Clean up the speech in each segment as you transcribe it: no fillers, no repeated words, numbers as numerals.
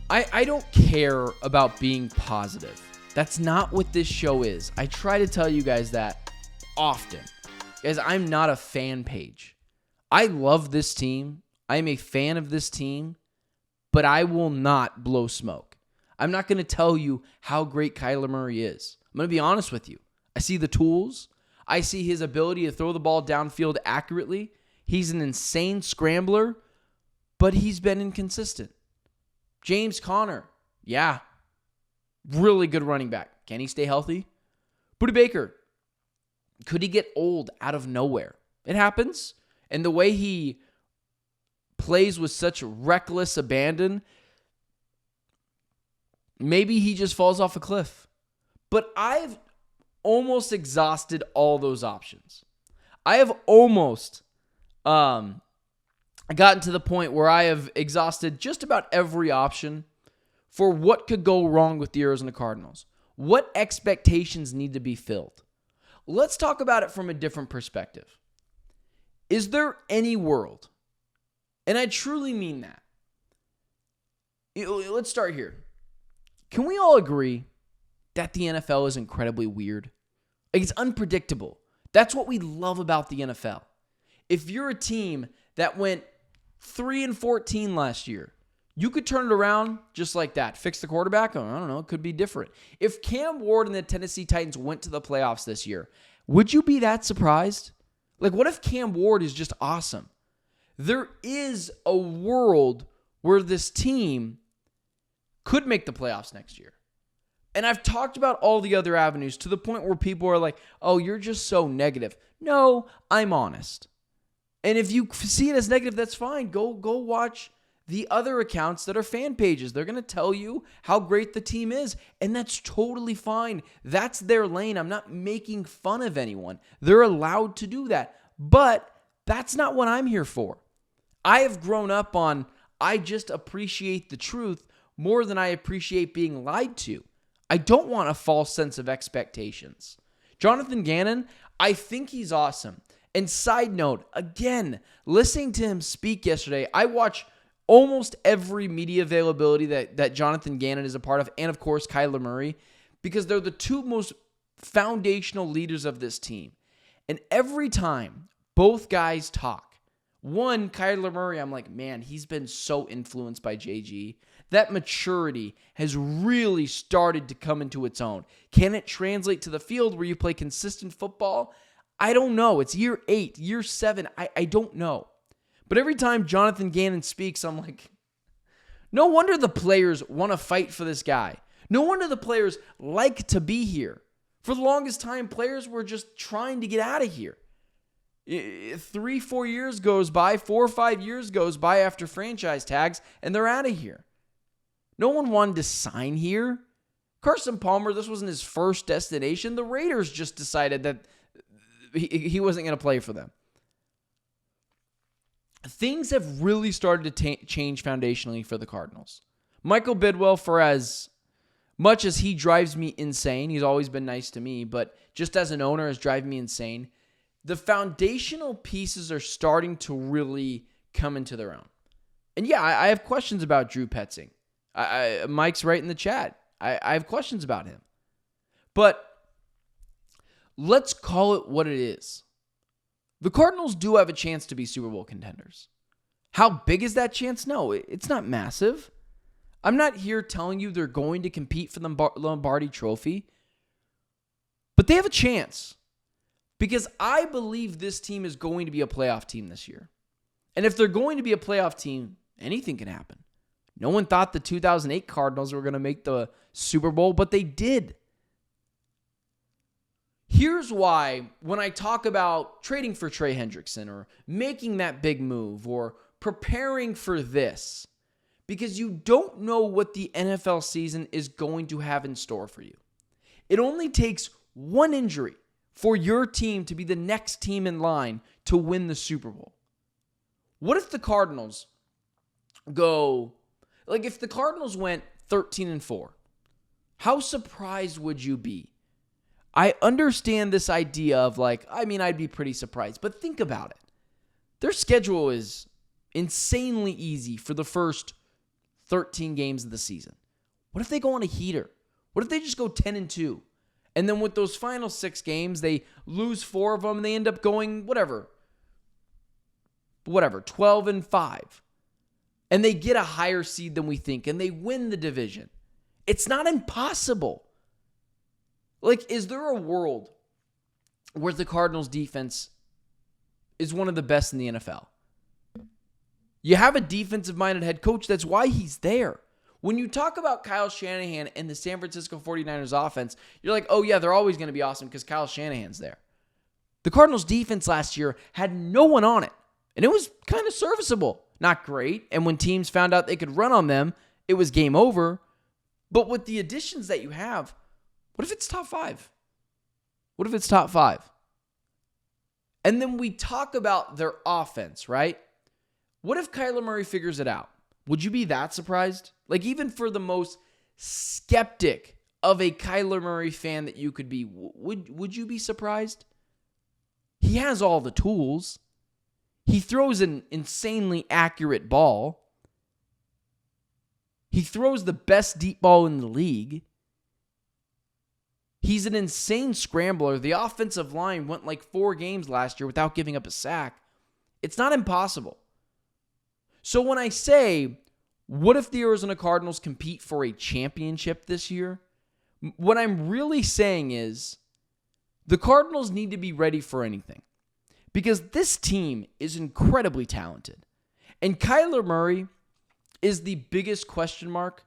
I don't care about being positive. That's not what this show is. I try to tell you guys that often. Guys, I'm not a fan page. I love this team. I'm a fan of this team, but I will not blow smoke. I'm not going to tell you how great Kyler Murray is. I'm going to be honest with you. I see the tools. I see his ability to throw the ball downfield accurately. He's an insane scrambler, but he's been inconsistent. James Conner, yeah, really good running back. Can he stay healthy? Budda Baker, could he get old out of nowhere? It happens. And the way he plays with such reckless abandon, maybe he just falls off a cliff. But I've almost exhausted all those options. I have almost gotten to the point where I have exhausted just about every option for what could go wrong with the Arizona Cardinals. What expectations need to be filled? Let's talk about it from a different perspective. Is there any world, and I truly mean that. Let's start here. Can we all agree that the NFL is incredibly weird? Like, it's unpredictable. That's what we love about the NFL. If you're a team that went 3-14 last year, you could turn it around just like that. Fix the quarterback? I don't know. It could be different. If Cam Ward and the Tennessee Titans went to the playoffs this year, would you be that surprised? Like, what if Cam Ward is just awesome? There is a world where this team could make the playoffs next year. And I've talked about all the other avenues to the point where people are like, oh, you're just so negative. No, I'm honest. And if you see it as negative, that's fine. Go watch the other accounts that are fan pages. They're going to tell you how great the team is, and that's totally fine. That's their lane. I'm not making fun of anyone. They're allowed to do that. But that's not what I'm here for. I have grown up on, I just appreciate the truth more than I appreciate being lied to. I don't want a false sense of expectations. Jonathan Gannon, I think he's awesome. And side note, again, listening to him speak yesterday, I watch almost every media availability that Jonathan Gannon is a part of, and of course Kyler Murray, because they're the two most foundational leaders of this team. And every time both guys talk, one, Kyler Murray, I'm like, man, he's been so influenced by JG. That maturity has really started to come into its own. Can it translate to the field where you play consistent football? I don't know. It's year 8, year 7. I don't know. But every time Jonathan Gannon speaks, I'm like, no wonder the players want to fight for this guy. No wonder the players like to be here. For the longest time, players were just trying to get out of here. 3-4 years goes by, 4 or 5 years goes by after franchise tags, and they're out of here. No one wanted to sign here. Carson Palmer, this wasn't his first destination. The Raiders just decided that he wasn't going to play for them. Things have really started to change foundationally for the Cardinals. Michael Bidwell, for as much as he drives me insane, he's always been nice to me, but just as an owner has driven me insane, the foundational pieces are starting to really come into their own. And yeah, I have questions about Drew Petzing. Mike's right in the chat. I have questions about him. But let's call it what it is. The Cardinals do have a chance to be Super Bowl contenders. How big is that chance? No, it's not massive. I'm not here telling you they're going to compete for the Lombardi Trophy. But they have a chance. Because I believe this team is going to be a playoff team this year. And if they're going to be a playoff team, anything can happen. No one thought the 2008 Cardinals were going to make the Super Bowl, but they did. Here's why when I talk about trading for Trey Hendrickson or making that big move or preparing for this, because you don't know what the NFL season is going to have in store for you. It only takes one injury for your team to be the next team in line to win the Super Bowl. What if the Cardinals if the Cardinals went 13-4, how surprised would you be? I understand this idea of I'd be pretty surprised, but think about it. Their schedule is insanely easy for the first 13 games of the season? What if they go on a heater? What if they just go 10-2? And then with those final 6 games, they lose 4 of them and they end up going whatever, 12-5. And they get a higher seed than we think and they win the division. It's not impossible. Like, is there a world where the Cardinals defense is one of the best in the NFL? You have a defensive-minded head coach. That's why he's there. When you talk about Kyle Shanahan and the San Francisco 49ers offense, you're like, oh yeah, they're always going to be awesome because Kyle Shanahan's there. The Cardinals defense last year had no one on it, and it was kind of serviceable. Not great, and when teams found out they could run on them, it was game over. But with the additions that you have, what if it's top 5? What if it's top 5? And then we talk about their offense, right? What if Kyler Murray figures it out? Would you be that surprised? Like, even for the most skeptic of a Kyler Murray fan that you could be, would you be surprised? He has all the tools. He throws an insanely accurate ball. He throws the best deep ball in the league. He's an insane scrambler. The offensive line went like 4 games last year without giving up a sack. It's not impossible. So when I say, what if the Arizona Cardinals compete for a championship this year? What I'm really saying is the Cardinals need to be ready for anything because this team is incredibly talented. And Kyler Murray is the biggest question mark,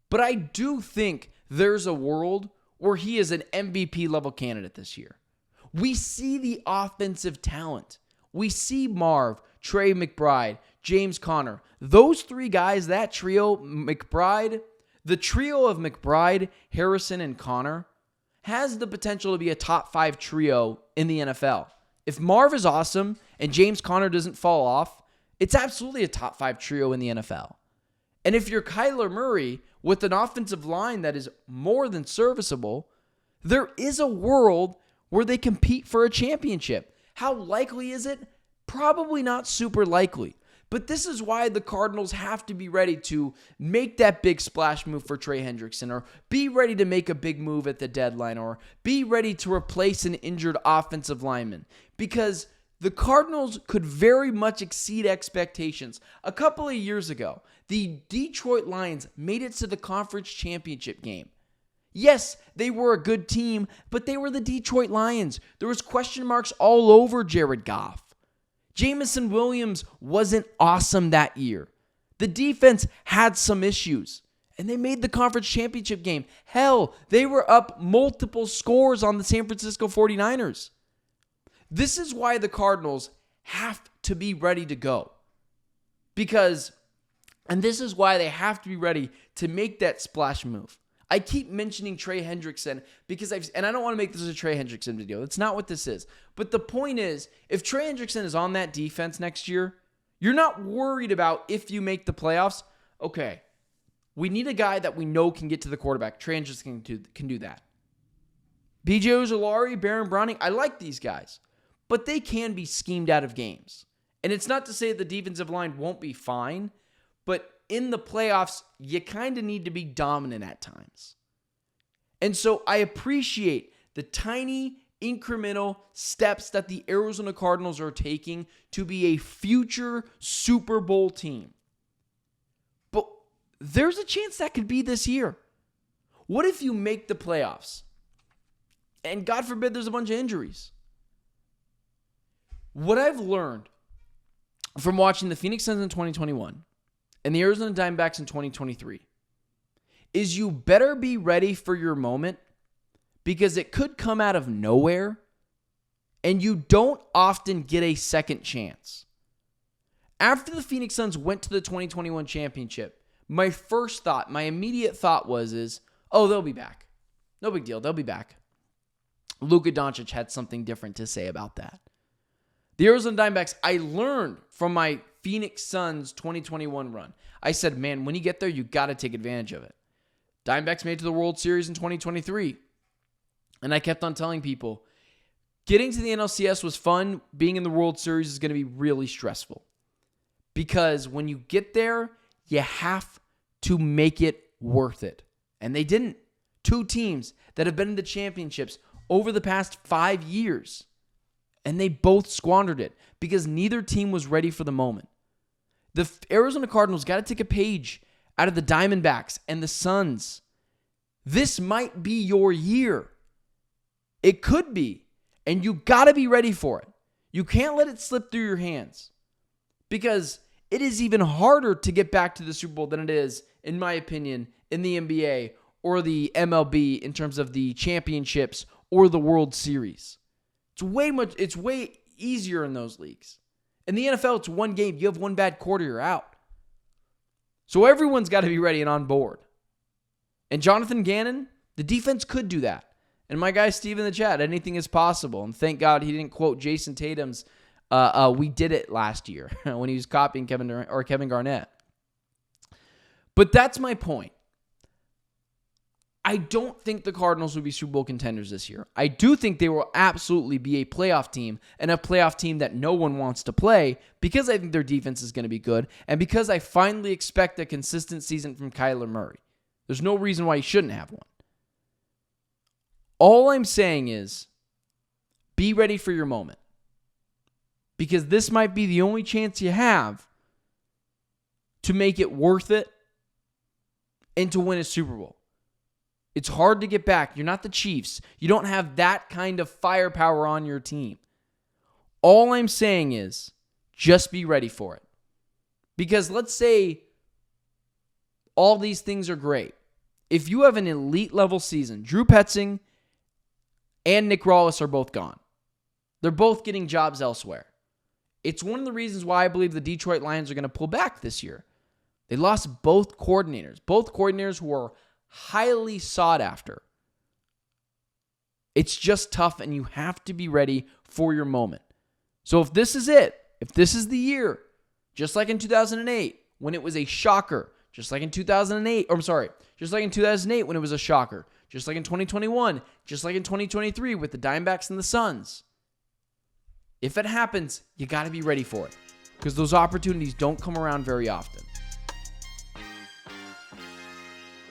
but I do think there's a world where he is an MVP level candidate this year. We see the offensive talent. We see Marv, Trey McBride, James Conner. Those 3 guys, that trio, the trio of McBride, Harrison, and Conner has the potential to be a top 5 trio in the NFL. If Marv is awesome and James Conner doesn't fall off, it's absolutely a top 5 trio in the NFL. And if you're Kyler Murray with an offensive line that is more than serviceable, there is a world where they compete for a championship. How likely is it? Probably not super likely. But this is why the Cardinals have to be ready to make that big splash move for Trey Hendrickson, or be ready to make a big move at the deadline, or be ready to replace an injured offensive lineman. Because the Cardinals could very much exceed expectations. A couple of years ago, the Detroit Lions made it to the conference championship game. Yes, they were a good team, but they were the Detroit Lions. There was question marks all over Jared Goff. Jameson Williams wasn't awesome that year. The defense had some issues, and they made the conference championship game. Hell, they were up multiple scores on the San Francisco 49ers. This is why the Cardinals have to be ready to go. And this is why they have to be ready to make that splash move. I keep mentioning Trey Hendrickson because and I don't want to make this a Trey Hendrickson video. That's not what this is. But the point is, if Trey Hendrickson is on that defense next year, you're not worried about if you make the playoffs. Okay, we need a guy that we know can get to the quarterback. Trey Hendrickson can do that. B.J. Ojulari, Baron Browning, I like these guys, but they can be schemed out of games. And it's not to say the defensive line won't be fine, but in the playoffs, you kind of need to be dominant at times. And so I appreciate the tiny incremental steps that the Arizona Cardinals are taking to be a future Super Bowl team. But there's a chance that could be this year. What if you make the playoffs? And God forbid there's a bunch of injuries. What I've learned from watching the Phoenix Suns in 2021 and the Arizona Diamondbacks in 2023 is you better be ready for your moment because it could come out of nowhere and you don't often get a second chance. After the Phoenix Suns went to the 2021 championship, my immediate thought was, they'll be back. No big deal, they'll be back. Luka Doncic had something different to say about that. The Arizona Diamondbacks, I learned from my Phoenix Suns 2021 run. I said, man, when you get there, you got to take advantage of it. Diamondbacks made it to the World Series in 2023. And I kept on telling people, getting to the NLCS was fun. Being in the World Series is going to be really stressful. Because when you get there, you have to make it worth it. And they didn't. Two teams that have been in the championships over the past 5 years. And they both squandered it because neither team was ready for the moment. The Arizona Cardinals got to take a page out of the Diamondbacks and the Suns. This might be your year. It could be. And you got to be ready for it. You can't let it slip through your hands. Because it is even harder to get back to the Super Bowl than it is, in my opinion, in the NBA or the MLB in terms of the championships or the World Series. It's way easier in those leagues. In the NFL, it's one game. You have one bad quarter, you're out. So everyone's got to be ready and on board. And Jonathan Gannon, the defense could do that. And my guy Steve in the chat, anything is possible. And thank God he didn't quote Jason Tatum's "We did it" last year when he was copying Kevin Garnett. But that's my point. I don't think the Cardinals will be Super Bowl contenders this year. I do think they will absolutely be a playoff team, and a playoff team that no one wants to play, because I think their defense is going to be good, and because I finally expect a consistent season from Kyler Murray. There's no reason why he shouldn't have one. All I'm saying is, be ready for your moment. Because this might be the only chance you have to make it worth it and to win a Super Bowl. It's hard to get back. You're not the Chiefs. You don't have that kind of firepower on your team. All I'm saying is, just be ready for it. Because let's say all these things are great. If you have an elite level season, Drew Petzing and Nick Rawlis are both gone. They're both getting jobs elsewhere. It's one of the reasons why I believe the Detroit Lions are going to pull back this year. They lost both coordinators who are highly sought after. It's just tough, and you have to be ready for your moment. So if this is it, if this is the year, just like in 2008 when it was a shocker, just like in 2008 when it was a shocker, just like in 2021, just like in 2023 with the Diamondbacks and the Suns. If it happens, you got to be ready for it, because those opportunities don't come around very often.